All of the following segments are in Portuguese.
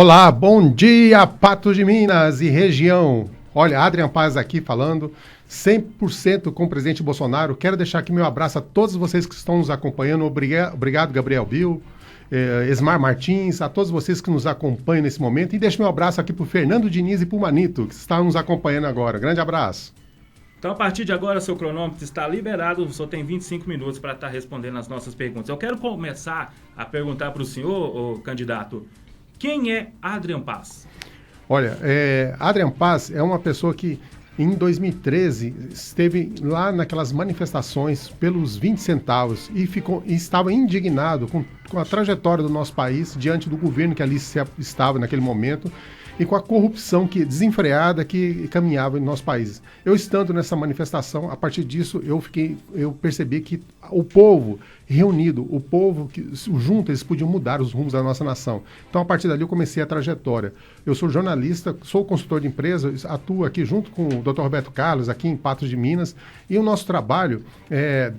Olá, bom dia, Patos de Minas e região. Olha, Adrian Paz aqui falando, 100% com o presidente Bolsonaro. Quero deixar aqui meu abraço a todos vocês que estão nos acompanhando. Obrigado, Gabriel Bill, Esmar Martins, a todos vocês que nos acompanham nesse momento. E deixo meu abraço aqui para o Fernando Diniz e para o Manito, que estão nos acompanhando agora. Grande abraço. Então, a partir de agora, seu cronômetro está liberado. O senhor tem 25 minutos para estar respondendo as nossas perguntas. Eu quero começar a perguntar para o senhor, candidato, quem é Adrian Paz? Olha, Adrian Paz é uma pessoa que em 2013 esteve lá naquelas manifestações pelos 20 centavos e estava indignado com a trajetória do nosso país diante do governo que ali estava naquele momento e com a corrupção desenfreada que caminhava em nosso país. Eu estando nessa manifestação, a partir disso eu percebi que o povo reunido, o povo que junto, eles podiam mudar os rumos da nossa nação. Então, a partir dali, eu comecei a trajetória. Eu sou jornalista, sou consultor de empresa, atuo aqui junto com o Dr. Roberto Carlos, aqui em Patos de Minas, e o nosso trabalho,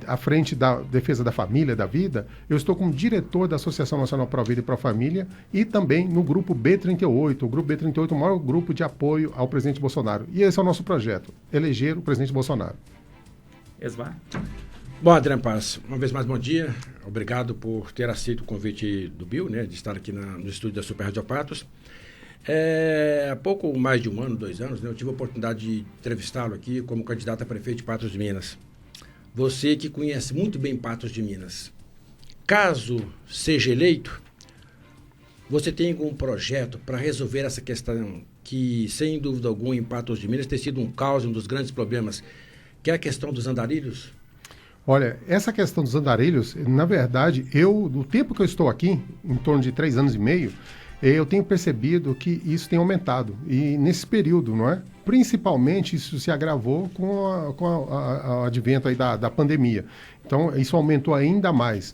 à frente da defesa da família, da vida, eu estou como diretor da Associação Nacional Pro Vida e Pro Família e também no grupo B38. O grupo B38 é o maior grupo de apoio ao presidente Bolsonaro. E esse é o nosso projeto, eleger o presidente Bolsonaro. Esmar? Bom, Adrian Paz, uma vez mais bom dia. Obrigado por ter aceito o convite do Bill, né, de estar aqui no estúdio da Super Rádio Patos. Há pouco mais de 1 ano, 2 anos, né, eu tive a oportunidade de entrevistá-lo aqui como candidato a prefeito de Patos de Minas. Você que conhece muito bem Patos de Minas, caso seja eleito, você tem algum projeto para resolver essa questão que, sem dúvida alguma, em Patos de Minas tem sido um caos, um dos grandes problemas, que é a questão dos andarilhos? Olha, essa questão dos andarilhos, na verdade, no tempo que eu estou aqui, em torno de 3 anos e meio, eu tenho percebido que isso tem aumentado. E nesse período, não é? Principalmente isso se agravou com o advento aí da pandemia. Então, isso aumentou ainda mais.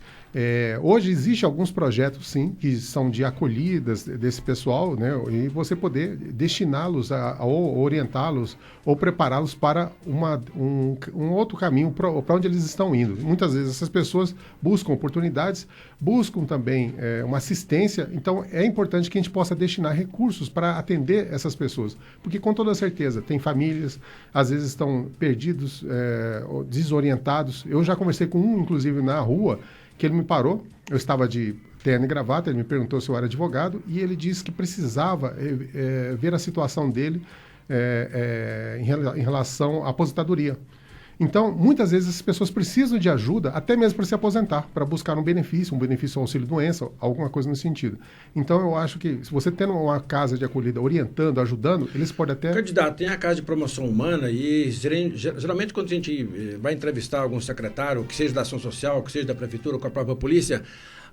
Hoje existem alguns projetos, sim, que são de acolhidas desse pessoal, né? E você poder destiná-los ou orientá-los ou prepará-los para um outro caminho para onde eles estão indo. Muitas vezes essas pessoas buscam oportunidades, buscam também uma assistência, então é importante que a gente possa destinar recursos para atender essas pessoas, porque com toda certeza tem famílias, às vezes estão perdidos, desorientados. Eu já conversei com um, inclusive, na rua, que ele me parou, eu estava de terno e gravata, ele me perguntou se eu era advogado, e ele disse que precisava ver a situação dele em relação à aposentadoria. Então, muitas vezes as pessoas precisam de ajuda, até mesmo para se aposentar, para buscar um benefício auxílio-doença, alguma coisa nesse sentido. Então, eu acho que se você tendo uma casa de acolhida orientando, ajudando, eles podem até... Candidato, tem a casa de promoção humana e geralmente quando a gente vai entrevistar algum secretário, que seja da ação social, que seja da prefeitura ou com a própria polícia,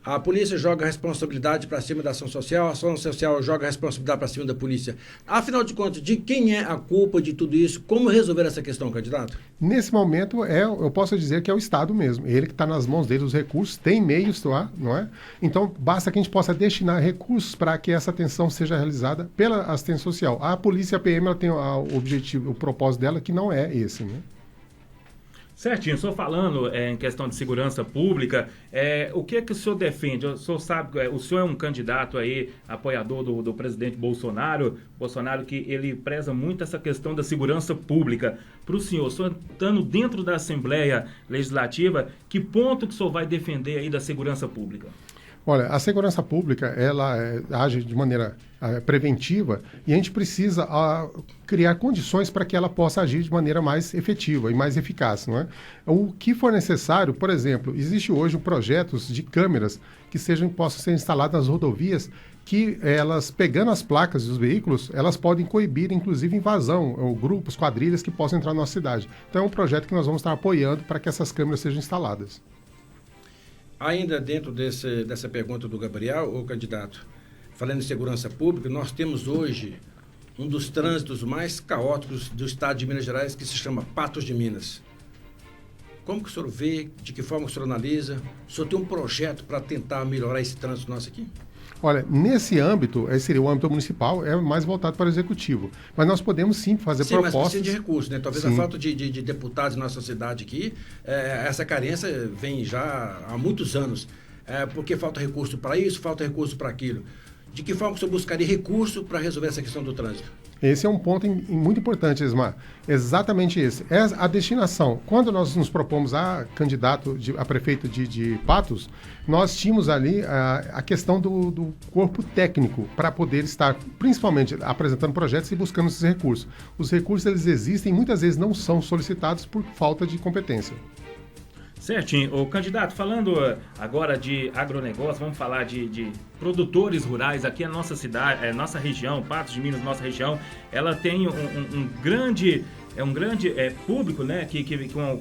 a polícia joga a responsabilidade para cima da ação social, a ação social joga a responsabilidade para cima da polícia. Afinal de contas, de quem é a culpa de tudo isso? Como resolver essa questão, candidato? Nesse momento, eu posso dizer que é o Estado mesmo. Ele que está nas mãos dele, os recursos, tem meios, não é? Então, basta que a gente possa destinar recursos para que essa atenção seja realizada pela assistência social. A polícia, a PM, ela tem o objetivo, o propósito dela, que não é esse, né? Certinho, o senhor falando em questão de segurança pública, o que é que o senhor defende? O senhor sabe, o senhor é um candidato aí, apoiador do presidente Bolsonaro que ele preza muito essa questão da segurança pública. Para o senhor estando dentro da Assembleia Legislativa, que ponto que o senhor vai defender aí da segurança pública? Olha, a segurança pública, ela age de maneira preventiva e a gente precisa criar condições para que ela possa agir de maneira mais efetiva e mais eficaz, não é? O que for necessário, por exemplo, existe hoje projetos de câmeras que possam ser instaladas nas rodovias que elas, pegando as placas dos veículos, elas podem coibir, inclusive, invasão, ou grupos, quadrilhas que possam entrar na nossa cidade. Então é um projeto que nós vamos estar apoiando para que essas câmeras sejam instaladas. Ainda dentro dessa pergunta do Gabriel, o candidato, falando em segurança pública, nós temos hoje um dos trânsitos mais caóticos do estado de Minas Gerais, que se chama Patos de Minas. Como que o senhor vê, de que forma o senhor analisa? O senhor tem um projeto para tentar melhorar esse trânsito nosso aqui? Olha, nesse âmbito, seria o âmbito municipal, é mais voltado para o executivo. Mas nós podemos sim fazer propostas... Mas precisa de recursos, né? Talvez sim. A falta de deputados na nossa cidade aqui, essa carência vem já há muitos anos. Porque falta recurso para isso, falta recurso para aquilo. de que forma o senhor buscaria recurso para resolver essa questão do trânsito? Esse é um ponto muito importante, Esmar. Exatamente esse. É a destinação. Quando nós nos propomos a candidato a prefeito de Patos, nós tínhamos ali a questão do corpo técnico para poder estar, principalmente, apresentando projetos e buscando esses recursos. Os recursos, eles existem, muitas vezes não são solicitados por falta de competência. Certinho. O candidato, falando agora de agronegócio, vamos falar de produtores rurais. Aqui a nossa cidade, nossa região, Patos de Minas, nossa região, ela tem um grande público, né,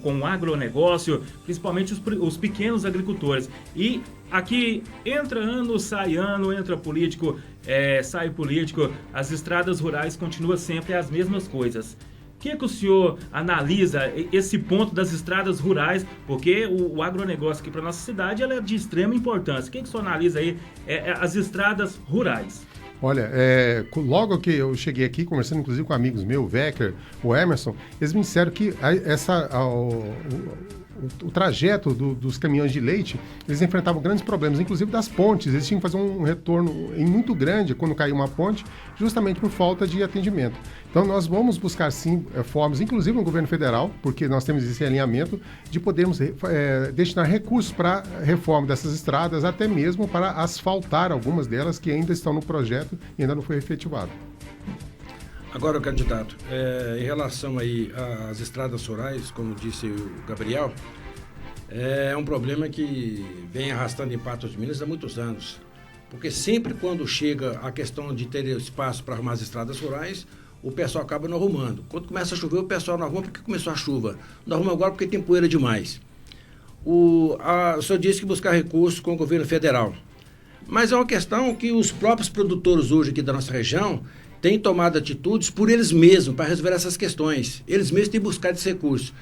com o agronegócio, principalmente os pequenos agricultores. E aqui entra ano, entra político, sai político, as estradas rurais continuam sempre as mesmas coisas. O que o senhor analisa esse ponto das estradas rurais? Porque o agronegócio aqui para nossa cidade ela é de extrema importância. O que o senhor analisa aí as estradas rurais? Olha, logo que eu cheguei aqui, conversando inclusive com amigos meus, o Wecker, o Emerson, eles me disseram que o trajeto dos caminhões de leite, eles enfrentavam grandes problemas, inclusive das pontes. Eles tinham que fazer um retorno muito grande quando caiu uma ponte, justamente por falta de atendimento. Então, nós vamos buscar, sim, formas, inclusive no governo federal, porque nós temos esse alinhamento, de podermos destinar recursos para a reforma dessas estradas, até mesmo para asfaltar algumas delas que ainda estão no projeto e ainda não foi efetivado. Agora, candidato, em relação aí às estradas rurais, como disse o Gabriel, é um problema que vem arrastando em Patos de Minas há muitos anos. Porque sempre quando chega a questão de ter espaço para arrumar as estradas rurais, o pessoal acaba não arrumando. Quando começa a chover, o pessoal não arruma porque começou a chuva. Não arruma agora porque tem poeira demais. O senhor disse que buscar recursos com o governo federal. Mas é uma questão que os próprios produtores hoje aqui da nossa região têm tomado atitudes por eles mesmos para resolver essas questões. Eles mesmos têm buscado esse recurso.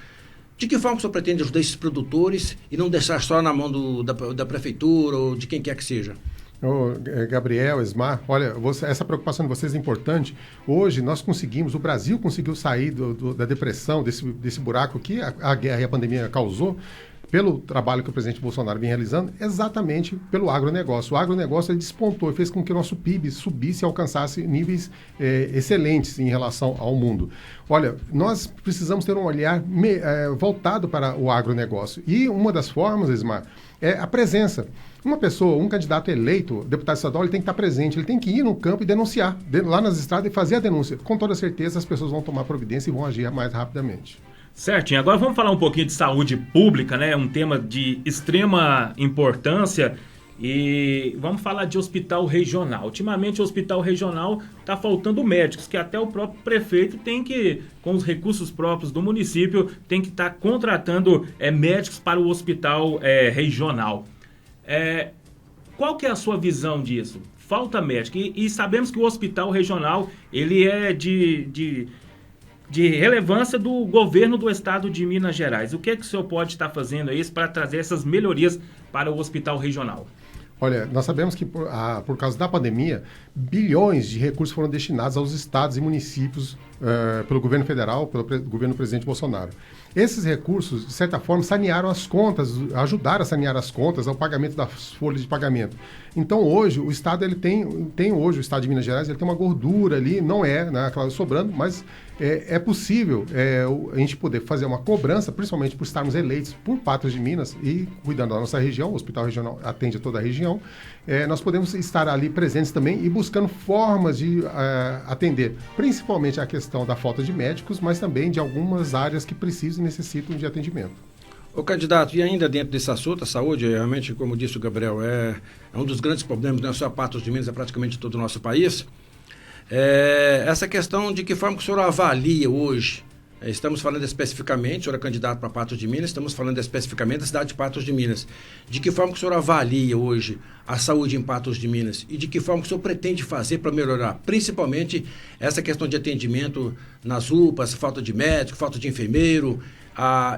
De que forma o senhor pretende ajudar esses produtores e não deixar só na mão da prefeitura ou de quem quer que seja? Gabriel, Esmar, olha, essa preocupação de vocês é importante. Hoje nós conseguimos, o Brasil conseguiu sair da depressão, desse buraco que a guerra e a pandemia causou, pelo trabalho que o presidente Bolsonaro vem realizando, exatamente pelo agronegócio. O agronegócio ele despontou e fez com que o nosso PIB subisse e alcançasse níveis excelentes em relação ao mundo. Olha, nós precisamos ter um olhar voltado para o agronegócio. E uma das formas, Esmar, é a presença. Uma pessoa, um candidato eleito, deputado estadual, ele tem que estar presente, ele tem que ir no campo e denunciar, lá nas estradas e fazer a denúncia. Com toda certeza as pessoas vão tomar providência e vão agir mais rapidamente. Certinho. Agora vamos falar um pouquinho de saúde pública, né? Um tema de extrema importância e vamos falar de hospital regional. Ultimamente o hospital regional está faltando médicos, que até o próprio prefeito tem que, com os recursos próprios do município, tem que estar contratando médicos para o hospital regional. Qual que é a sua visão disso? Falta médico. E sabemos que o hospital regional ele é de relevância do governo do estado de Minas Gerais. O que o senhor pode estar fazendo aí para trazer essas melhorias para o hospital regional? Olha, nós sabemos que por causa da pandemia, bilhões de recursos foram destinados aos estados e municípios pelo governo federal, pelo governo do presidente Bolsonaro. Esses recursos, de certa forma, sanearam as contas, ajudaram a sanear as contas, ao pagamento das folhas de pagamento. Então, hoje, o Estado ele tem hoje, o Estado de Minas Gerais, ele tem uma gordura ali, não claro, sobrando, mas é possível a gente poder fazer uma cobrança, principalmente por estarmos eleitos por Patos de Minas e cuidando da nossa região, o Hospital Regional atende a toda a região, nós podemos estar ali presentes também e buscando formas de atender, principalmente a questão da falta de médicos, mas também de algumas áreas que precisam e necessitam de atendimento. Ô candidato, e ainda dentro desse assunto, a saúde, realmente, como disse o Gabriel, é um dos grandes problemas, não é só Patos de Minas, é praticamente todo o nosso país. Essa questão de que forma que o senhor avalia hoje, estamos falando especificamente, o senhor é candidato para Patos de Minas, estamos falando especificamente da cidade de Patos de Minas. De que forma que o senhor avalia hoje a saúde em Patos de Minas e de que forma que o senhor pretende fazer para melhorar, principalmente essa questão de atendimento nas UPAs, falta de médico, falta de enfermeiro,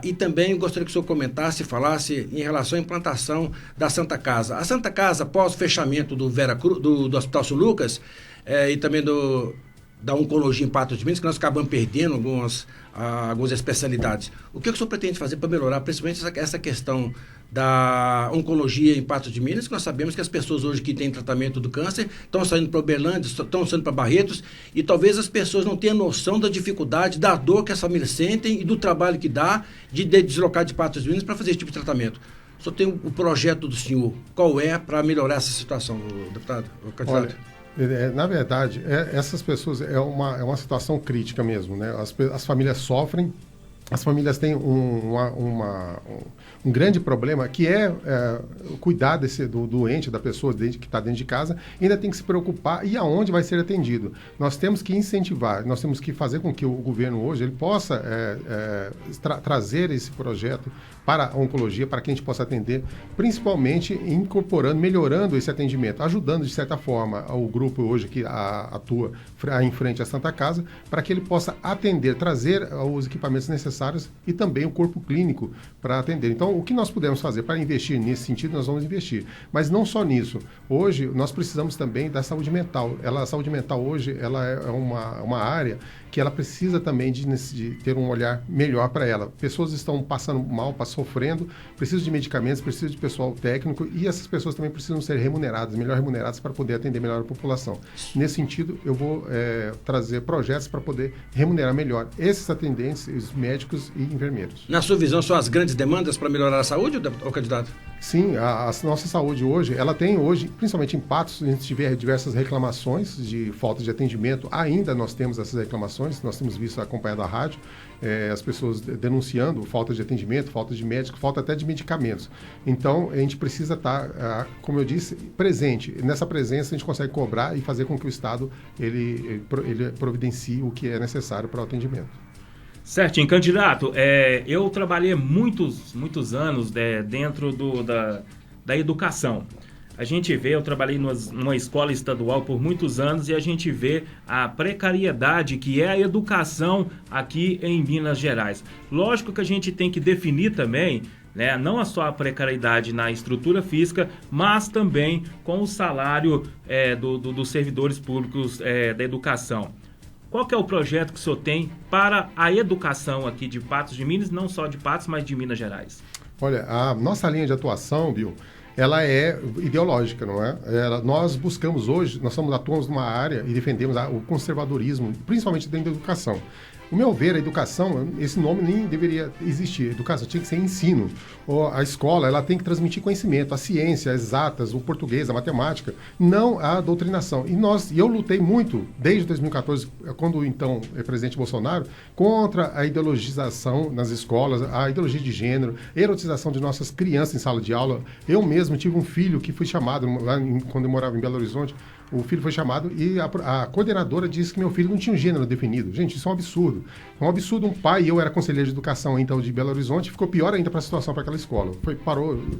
e também gostaria que o senhor comentasse e falasse em relação à implantação da Santa Casa. A Santa Casa, após o fechamento do Hospital São Lucas e também do da oncologia em Patos de Minas, que nós acabamos perdendo algumas especialidades. O que o senhor pretende fazer para melhorar, principalmente essa questão da oncologia em Patos de Minas, que nós sabemos que as pessoas hoje que têm tratamento do câncer estão saindo para Uberlândia, estão saindo para Barretos, e talvez as pessoas não tenham noção da dificuldade, da dor que as famílias sentem e do trabalho que dá de deslocar de Patos de Minas para fazer esse tipo de tratamento. O senhor tem o projeto do senhor, qual é para melhorar essa situação, deputado, o candidato? Olha, na verdade, essas pessoas é uma situação crítica mesmo, né? As famílias sofrem, as famílias têm um grande problema que é cuidar do doente, da pessoa que está dentro de casa, e ainda tem que se preocupar e aonde vai ser atendido. Nós temos que incentivar, nós temos que fazer com que o governo hoje ele possa trazer esse projeto para a oncologia, para que a gente possa atender, principalmente incorporando, melhorando esse atendimento, ajudando de certa forma o grupo hoje que atua em frente à Santa Casa, para que ele possa atender, trazer os equipamentos necessários e também o corpo clínico para atender. Então, o que nós pudermos fazer para investir nesse sentido, nós vamos investir. Mas não só nisso. Hoje, nós precisamos também da saúde mental. A saúde mental hoje ela é uma área que ela precisa também de ter um olhar melhor para ela. Pessoas estão passando mal, sofrendo, precisam de medicamentos, precisam de pessoal técnico, e essas pessoas também precisam ser remuneradas, melhor remuneradas, para poder atender melhor a população. Nesse sentido, eu vou trazer projetos para poder remunerar melhor esses atendentes, os médicos e enfermeiros. Na sua visão, são as grandes demandas para melhorar a saúde, o candidato? Sim, a nossa saúde hoje, ela tem hoje, principalmente em Patos, a gente tiver diversas reclamações de falta de atendimento, ainda nós temos essas reclamações, nós temos visto acompanhado a rádio, as pessoas denunciando falta de atendimento, falta de médico, falta até de medicamentos. Então, a gente precisa estar, como eu disse, presente. Nessa presença, a gente consegue cobrar e fazer com que o Estado ele providencie o que é necessário para o atendimento. Certinho, candidato, eu trabalhei muitos anos dentro da educação. A gente vê, eu trabalhei numa escola estadual por muitos anos e a gente vê a precariedade que é a educação aqui em Minas Gerais. Lógico que a gente tem que definir também, né, não só a precariedade na estrutura física, mas também com o salário dos servidores públicos da educação. Qual que é o projeto que o senhor tem para a educação aqui de Patos de Minas, não só de Patos, mas de Minas Gerais? Olha, a nossa linha de atuação, Bill, ela é ideológica, não é? Nós buscamos hoje, atuamos numa área e defendemos o conservadorismo, principalmente dentro da educação. O meu ver, a educação, esse nome nem deveria existir. Educação tinha que ser ensino. A escola, ela tem que transmitir conhecimento, a ciência, as exatas, o português, a matemática, não a doutrinação. E eu lutei muito, desde 2014, quando então o presidente Bolsonaro, contra a ideologização nas escolas, a ideologia de gênero, a erotização de nossas crianças em sala de aula. Eu mesmo tive um filho que foi chamado, quando eu morava em Belo Horizonte, o filho foi chamado e a coordenadora disse que meu filho não tinha um gênero definido. Gente, isso é um absurdo. É um absurdo um pai, eu era conselheiro de educação então de Belo Horizonte, ficou pior ainda para a situação para aquela escola.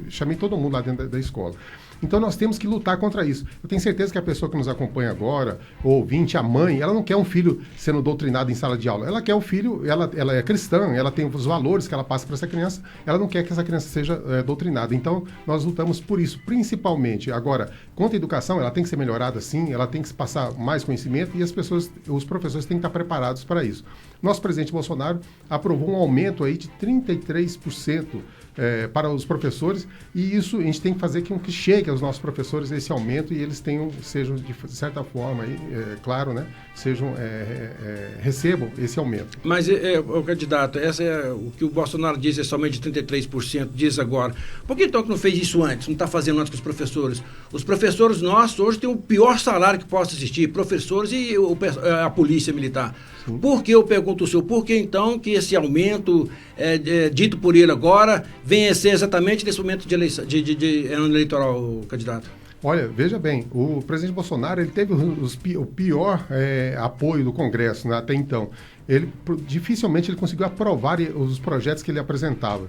Chamei todo mundo lá dentro da escola. Então nós temos que lutar contra isso. Eu tenho certeza que a pessoa que nos acompanha agora, o ouvinte, a mãe, ela não quer um filho sendo doutrinado em sala de aula. Ela quer o filho, ela é cristã, ela tem os valores que ela passa para essa criança, ela não quer que essa criança seja doutrinada. Então nós lutamos por isso, principalmente. Agora, quanto à educação, ela tem que ser melhorada sim, ela tem que passar mais conhecimento e os professores têm que estar preparados para isso. Nosso presidente Bolsonaro aprovou um aumento aí de 33% para os professores, e isso a gente tem que fazer com que chegue aos nossos professores esse aumento e eles sejam de certa forma, claro, né, recebam esse aumento. Mas, o candidato, o que o Bolsonaro diz é somente de 33%, diz agora. Por que então que não fez isso antes, não está fazendo antes com os professores? Os professores nossos hoje têm o pior salário que possa existir, professores e a polícia militar. Sim. Por que, eu pergunto o senhor, por que então que esse aumento dito por ele agora vem a ser exatamente nesse momento de eleição, de ano eleitoral, candidato? Olha, veja bem, o presidente Bolsonaro ele teve o pior apoio do Congresso, né, até então. Dificilmente ele conseguiu aprovar os projetos que ele apresentava.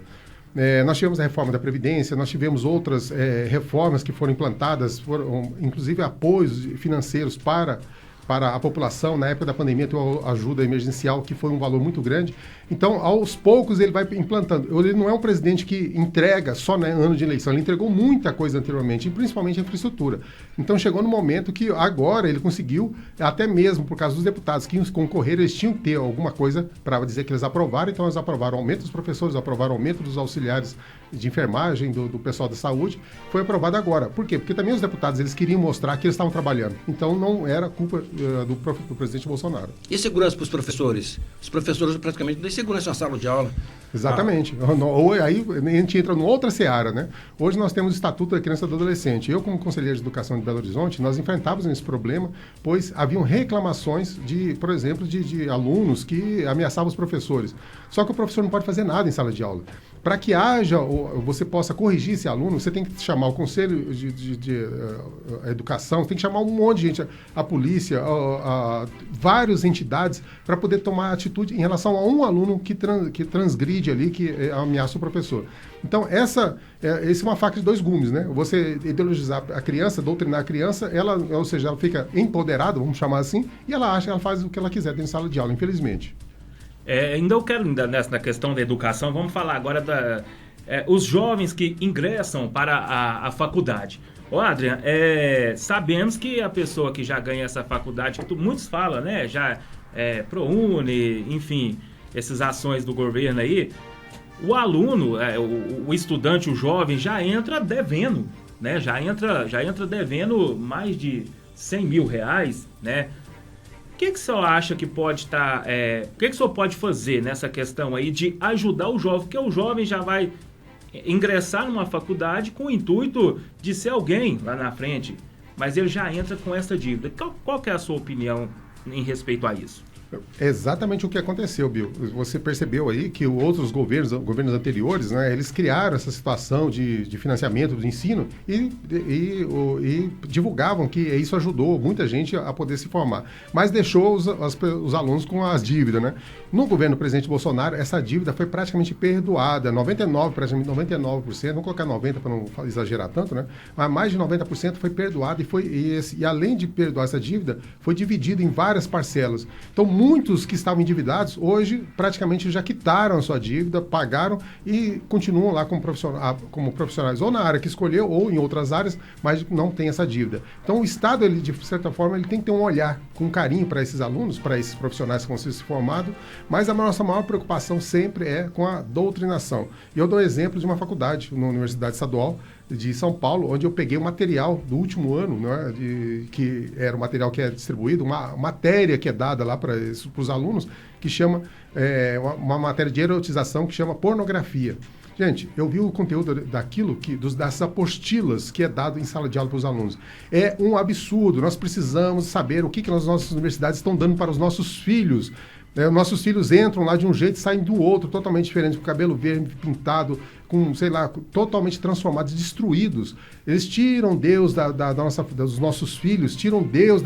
Nós tivemos a reforma da Previdência, nós tivemos outras reformas que foram implantadas, inclusive apoios financeiros para para a população. Na época da pandemia, tem uma ajuda emergencial, que foi um valor muito grande. Então, aos poucos, ele vai implantando. Ele não é um presidente que entrega só no ano de eleição, ele entregou muita coisa anteriormente, e principalmente a infraestrutura. Então, chegou no momento que agora ele conseguiu, até mesmo por causa dos deputados que concorreram, eles tinham que ter alguma coisa para dizer que eles aprovaram. Então, eles aprovaram o aumento dos professores, aprovaram o aumento dos auxiliares de enfermagem, do pessoal da saúde. Foi aprovado agora. Por quê? Porque também os deputados, eles queriam mostrar que eles estavam trabalhando. Então, não era culpa do presidente Bolsonaro. E segurança para os professores? Os professores praticamente não têm segurança na sala de aula. Exatamente. Aí a gente entra numa outra seara, né? Hoje nós temos o Estatuto da Criança e do Adolescente. Eu, como conselheiro de Educação de Belo Horizonte, nós enfrentávamos esse problema, pois haviam reclamações por exemplo, de alunos que ameaçavam os professores. Só que o professor não pode fazer nada em sala de aula. Para que você possa corrigir esse aluno, você tem que chamar o Conselho de Educação, tem que chamar um monte de gente, a polícia, várias entidades, para poder tomar atitude em relação a um aluno que transgride ali, que ameaça o professor. Então, essa é uma faca de dois gumes, né? Você ideologizar a criança, doutrinar a criança, ou seja, ela fica empoderada, vamos chamar assim, e ela acha que ela faz o que ela quiser dentro de sala de aula, infelizmente. Ainda eu quero, nessa questão da educação, vamos falar agora os jovens que ingressam para a faculdade. Ô, Adrian, sabemos que a pessoa que já ganha essa faculdade, que muitos falam, né? Já ProUni, enfim, essas ações do governo aí, o aluno, o estudante, o jovem, já entra devendo, né? Já entra devendo mais de 100 mil reais, né? O que o senhor acha que pode estar... o que o senhor pode fazer nessa questão aí de ajudar o jovem? Porque o jovem já vai ingressar numa faculdade com o intuito de ser alguém lá na frente, mas ele já entra com essa dívida. Qual que é a sua opinião em respeito a isso? É exatamente o que aconteceu, Bill. Você percebeu aí que outros governos anteriores, né, eles criaram essa situação de financiamento do ensino e divulgavam que isso ajudou muita gente a poder se formar. Mas deixou os alunos com as dívidas, né? No governo do presidente Bolsonaro, essa dívida foi praticamente perdoada. Praticamente 99%, vamos colocar 90% para não exagerar tanto, né? Mas mais de 90% foi perdoado e além de perdoar essa dívida, foi dividido em várias parcelas. Então, muitos que estavam endividados, hoje praticamente já quitaram a sua dívida, pagaram e continuam lá como profissionais, ou na área que escolheu, ou em outras áreas, mas não tem essa dívida. Então o Estado, ele, de certa forma, ele tem que ter um olhar com carinho para esses alunos, para esses profissionais que vão ser formados, mas a nossa maior preocupação sempre é com a doutrinação. E eu dou exemplo de uma faculdade, na Universidade Estadual de São Paulo, onde eu peguei o material do último ano, né, que era o material que é distribuído, uma matéria que é dada lá para os alunos, que chama, uma matéria de erotização que chama pornografia. Gente, eu vi o conteúdo daquilo, das apostilas que é dado em sala de aula para os alunos. É um absurdo, nós precisamos saber o que as nossas universidades estão dando para os nossos filhos. Nossos filhos entram lá de um jeito e saem do outro, totalmente diferente, com o cabelo verde, pintado, totalmente transformados, destruídos. Eles tiram Deus dos nossos filhos, tiram Deus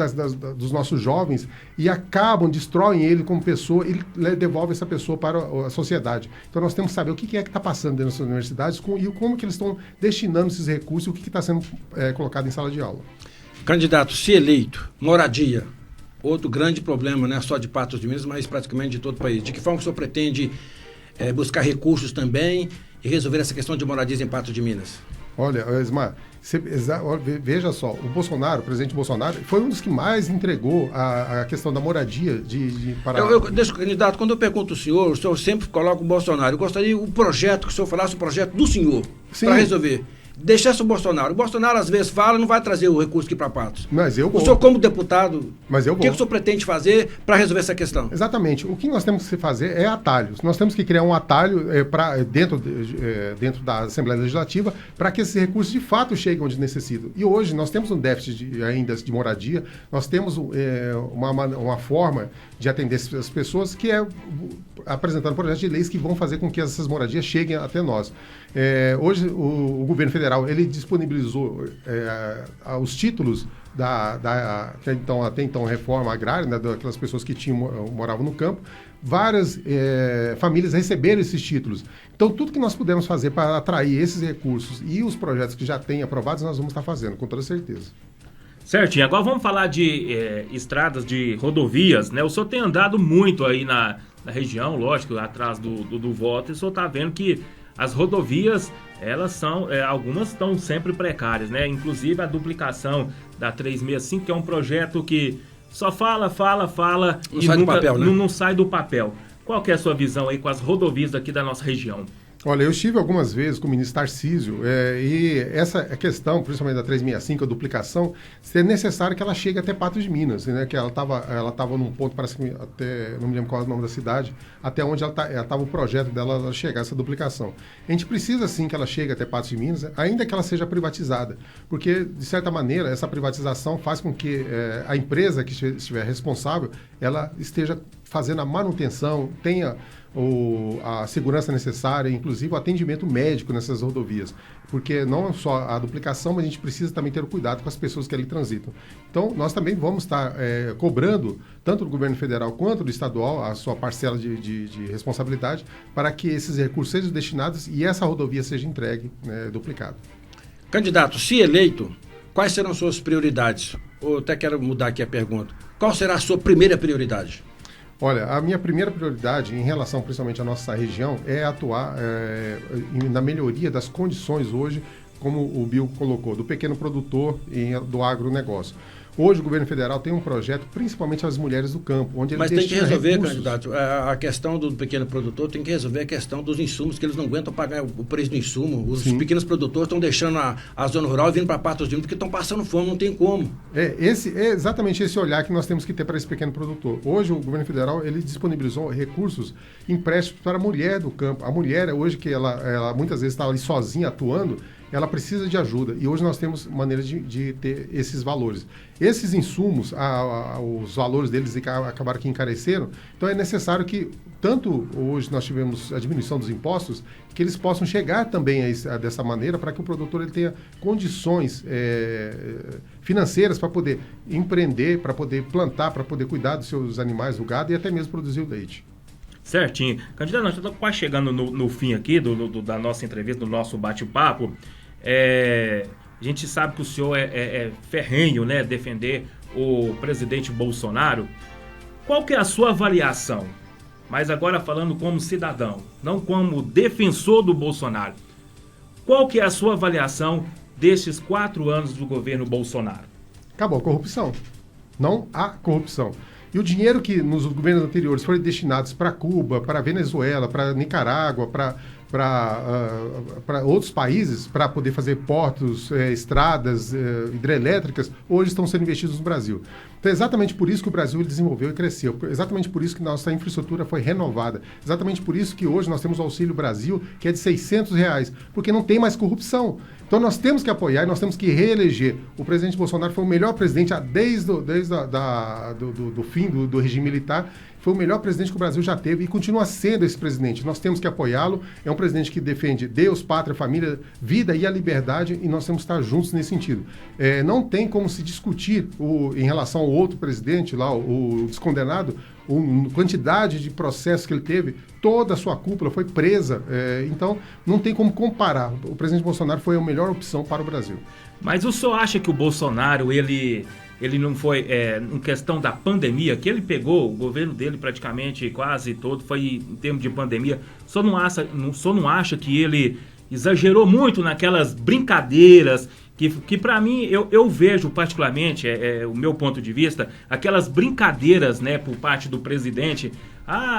dos nossos jovens e destroem ele como pessoa e devolvem essa pessoa para a sociedade. Então nós temos que saber o que é que está passando dentro das universidades e como que eles estão destinando esses recursos e o que está sendo colocado em sala de aula. Candidato, se eleito, moradia. Outro grande problema, não é só de Patos de Minas, mas praticamente de todo o país. De que forma o senhor pretende buscar recursos também e resolver essa questão de moradias em Patos de Minas? Olha, Ismar, veja só, o presidente Bolsonaro, foi um dos que mais entregou a questão da moradia para... Candidato, quando eu pergunto ao senhor sempre coloca o Bolsonaro. Eu gostaria o projeto, que o senhor falasse o projeto do senhor, para resolver. Deixasse o Bolsonaro. O Bolsonaro, às vezes, fala, não vai trazer o recurso aqui para Patos. Mas eu vou. O senhor, como deputado, o que o senhor pretende fazer para resolver essa questão? Exatamente. O que nós temos que fazer é atalhos. Nós temos que criar um atalho dentro da Assembleia Legislativa para que esses recursos, de fato, cheguem onde necessitam. E hoje nós temos um déficit ainda de moradia, nós temos uma forma de atender as pessoas que é apresentando projetos de leis que vão fazer com que essas moradias cheguem até nós. Hoje, o governo federal, ele disponibilizou os títulos até então reforma agrária, né, daquelas pessoas que moravam no campo. Várias famílias receberam esses títulos. Então, tudo que nós pudermos fazer para atrair esses recursos e os projetos que já têm aprovados, nós vamos estar fazendo, com toda certeza. Certinho, agora vamos falar de estradas, de rodovias, né? O senhor tem andado muito aí na região, lógico, atrás do voto, e o senhor está vendo que as rodovias, elas são, algumas estão sempre precárias, né? Inclusive a duplicação da 365, que é um projeto que só fala não e sai nunca, do papel, né? não sai do papel. Qual que é a sua visão aí com as rodovias aqui da nossa região? Olha, eu estive algumas vezes com o ministro Tarcísio e essa questão, principalmente da 365, a duplicação, é necessário que ela chegue até Patos de Minas, né? Que ela estava num ponto, parece que até, não me lembro qual é o nome da cidade, até onde ela estava o projeto dela chegar, essa duplicação. A gente precisa sim que ela chegue até Patos de Minas, ainda que ela seja privatizada, porque, de certa maneira, essa privatização faz com que a empresa que estiver responsável, ela esteja fazendo a manutenção, tenha a segurança necessária, inclusive o atendimento médico nessas rodovias, porque não só a duplicação, mas a gente precisa também ter o cuidado com as pessoas que ali transitam. Então, nós também vamos estar cobrando, tanto do governo federal quanto do estadual, a sua parcela de responsabilidade, para que esses recursos sejam destinados e essa rodovia seja entregue duplicada. Candidato, se eleito, quais serão suas prioridades? Eu até quero mudar aqui a pergunta. Qual será a sua primeira prioridade? Olha, a minha primeira prioridade, em relação principalmente à nossa região, é atuar na melhoria das condições hoje, como o Bill colocou, do pequeno produtor e do agronegócio. Hoje o governo federal tem um projeto, principalmente as mulheres do campo, onde ele Mas tem que resolver, recursos. candidato, a questão do pequeno produtor, tem que resolver a questão dos insumos, que eles não aguentam pagar o preço do insumo. Os pequenos produtores estão deixando a zona rural e vindo para Patos de Minas porque estão passando fome, não tem como. É exatamente esse olhar que nós temos que ter para esse pequeno produtor. Hoje o governo federal ele disponibilizou recursos, empréstimos para a mulher do campo. A mulher, hoje que ela muitas vezes está ali sozinha atuando, ela precisa de ajuda. E hoje nós temos maneiras de ter esses valores. Esses insumos, os valores deles acabaram que encareceram. Então é necessário que, tanto hoje nós tivemos a diminuição dos impostos, que eles possam chegar também dessa maneira para que o produtor ele tenha condições financeiras para poder empreender, para poder plantar, para poder cuidar dos seus animais, do gado e até mesmo produzir o leite. Certinho. Candidato, nós estamos quase chegando no fim aqui da nossa entrevista, do nosso bate-papo. A gente sabe que o senhor é ferrenho, né, defender o presidente Bolsonaro. Qual que é a sua avaliação? Mas agora falando como cidadão, não como defensor do Bolsonaro. Qual que é a sua avaliação destes 4 anos do governo Bolsonaro? Acabou a corrupção. Não há corrupção. E o dinheiro que nos governos anteriores foi destinados para Cuba, para Venezuela, para Nicarágua, para outros países, para poder fazer portos, estradas hidrelétricas, hoje estão sendo investidos no Brasil. Então é exatamente por isso que o Brasil desenvolveu e cresceu, exatamente por isso que nossa infraestrutura foi renovada, exatamente por isso que hoje nós temos o Auxílio Brasil, que é de R$600, porque não tem mais corrupção. Então nós temos que apoiar e nós temos que reeleger. O presidente Bolsonaro foi o melhor presidente desde o fim do regime militar. Foi o melhor presidente que o Brasil já teve e continua sendo esse presidente. Nós temos que apoiá-lo. É um presidente que defende Deus, pátria, família, vida e a liberdade e nós temos que estar juntos nesse sentido. Não tem como se discutir em relação ao outro presidente, lá, o descondenado, a quantidade de processos que ele teve, toda a sua cúpula foi presa. Então, não tem como comparar. O presidente Bolsonaro foi a melhor opção para o Brasil. Mas o senhor acha que o Bolsonaro, ele não foi, em questão da pandemia, que ele pegou, o governo dele praticamente quase todo foi em termos de pandemia, o senhor não acha que ele exagerou muito naquelas brincadeiras, que para mim, eu vejo particularmente, o meu ponto de vista, aquelas brincadeiras, né, por parte do presidente,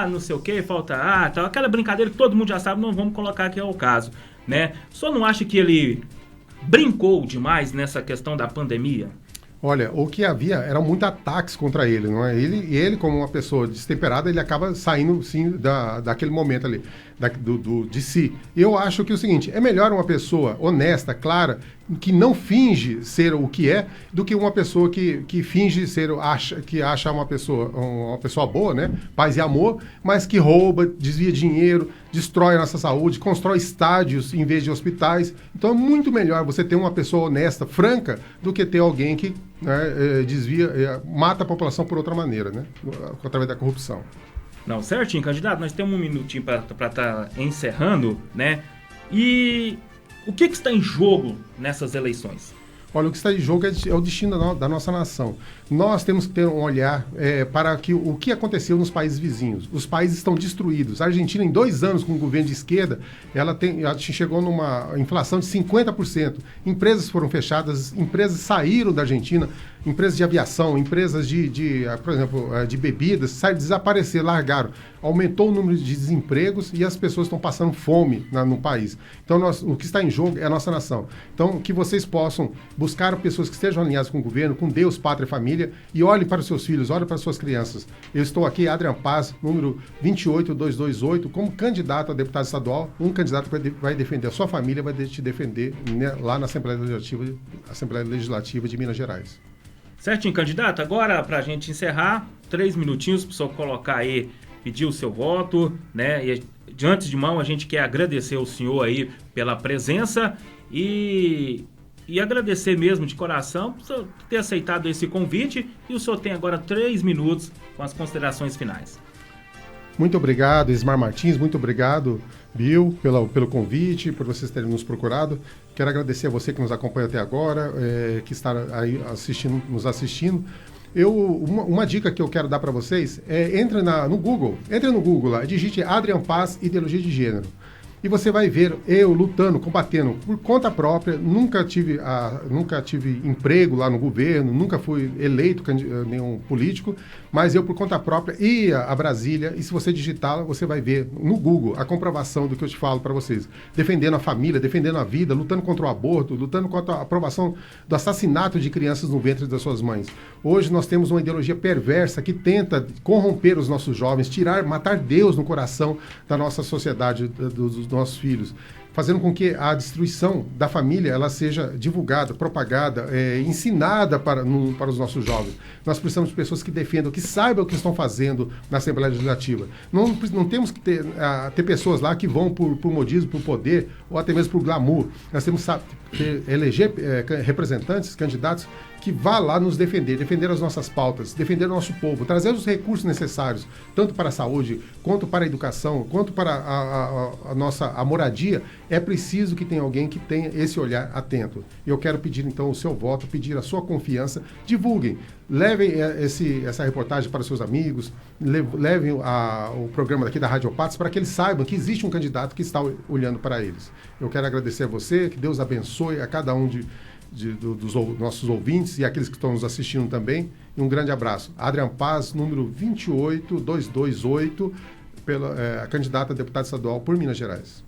não sei o que, falta tal, aquela brincadeira que todo mundo já sabe, não vamos colocar aqui ao caso, né? O senhor não acha que ele brincou demais nessa questão da pandemia? Olha, o que havia eram muitos ataques contra ele, não é? Ele como uma pessoa destemperada, ele acaba saindo, sim, daquele momento ali, de si. Eu acho que é o seguinte, é melhor uma pessoa honesta, clara, que não finge ser o que é, do que uma pessoa que finge ser, que acha uma pessoa boa, né? Paz e amor, mas que rouba, desvia dinheiro, destrói a nossa saúde, constrói estádios em vez de hospitais. Então é muito melhor você ter uma pessoa honesta, franca, do que ter alguém que mata a população por outra maneira, né? Através da corrupção. Não, certinho, candidato, nós temos um minutinho para estar encerrando, né? E o que está em jogo nessas eleições? Olha, o que está em jogo é o destino da nossa nação. Nós temos que ter um olhar para o que aconteceu nos países vizinhos. Os países estão destruídos. A Argentina, em 2 anos com o governo de esquerda, ela chegou numa inflação de 50%. Empresas foram fechadas, empresas saíram da Argentina, empresas de aviação, empresas por exemplo, de bebidas, desapareceram, largaram. Aumentou o número de desempregos e as pessoas estão passando fome no país. Então, o que está em jogo é a nossa nação. Então, que vocês possam buscar pessoas que estejam alinhadas com o governo, com Deus, pátria e família, e olhem para os seus filhos, olhem para as suas crianças. Eu estou aqui, Adrian Paz, número 28228, como candidato a deputado estadual, um candidato que vai defender a sua família, vai te defender, né, lá na Assembleia Legislativa de Minas Gerais. Certinho, candidato. Agora, para a gente encerrar, 3 minutinhos para o senhor colocar aí, pedir o seu voto, né? E de antes de mão, a gente quer agradecer o senhor aí pela presença e agradecer mesmo de coração por senhor ter aceitado esse convite. E o senhor tem agora 3 minutos com as considerações finais. Muito obrigado, Ismar Martins. Muito obrigado, Bill, pelo convite, por vocês terem nos procurado. Quero agradecer a você que nos acompanha até agora, que está aí nos assistindo. Uma dica que eu quero dar para vocês é entre no Google lá, digite Adrian Paz, ideologia de gênero. E você vai ver eu lutando, combatendo por conta própria. Nunca tive emprego lá no governo, nunca fui eleito nenhum político, mas eu por conta própria ia a Brasília, e se você digitá-la, você vai ver no Google a comprovação do que eu te falo para vocês. Defendendo a família, defendendo a vida, lutando contra o aborto, lutando contra a aprovação do assassinato de crianças no ventre das suas mães. Hoje nós temos uma ideologia perversa que tenta corromper os nossos jovens, matar Deus no coração da nossa sociedade, dos nossos filhos, fazendo com que a destruição da família ela seja divulgada, propagada, ensinada para os nossos jovens. Nós precisamos de pessoas que defendam, que saibam o que estão fazendo na Assembleia Legislativa. Não temos que ter pessoas lá que vão por modismo, por poder, ou até mesmo por glamour. Nós temos que eleger representantes, candidatos, que vá lá nos defender as nossas pautas, defender o nosso povo, trazer os recursos necessários, tanto para a saúde, quanto para a educação, quanto para a moradia. É preciso que tenha alguém que tenha esse olhar atento. Eu quero pedir, então, o seu voto, pedir a sua confiança. Divulguem, levem essa reportagem para os seus amigos, levem o programa daqui da Rádio Patos para que eles saibam que existe um candidato que está olhando para eles. Eu quero agradecer a você, que Deus abençoe a cada um dos nossos ouvintes e aqueles que estão nos assistindo também. E um grande abraço. Adrian Paz, número 28228, a candidata a deputada estadual por Minas Gerais.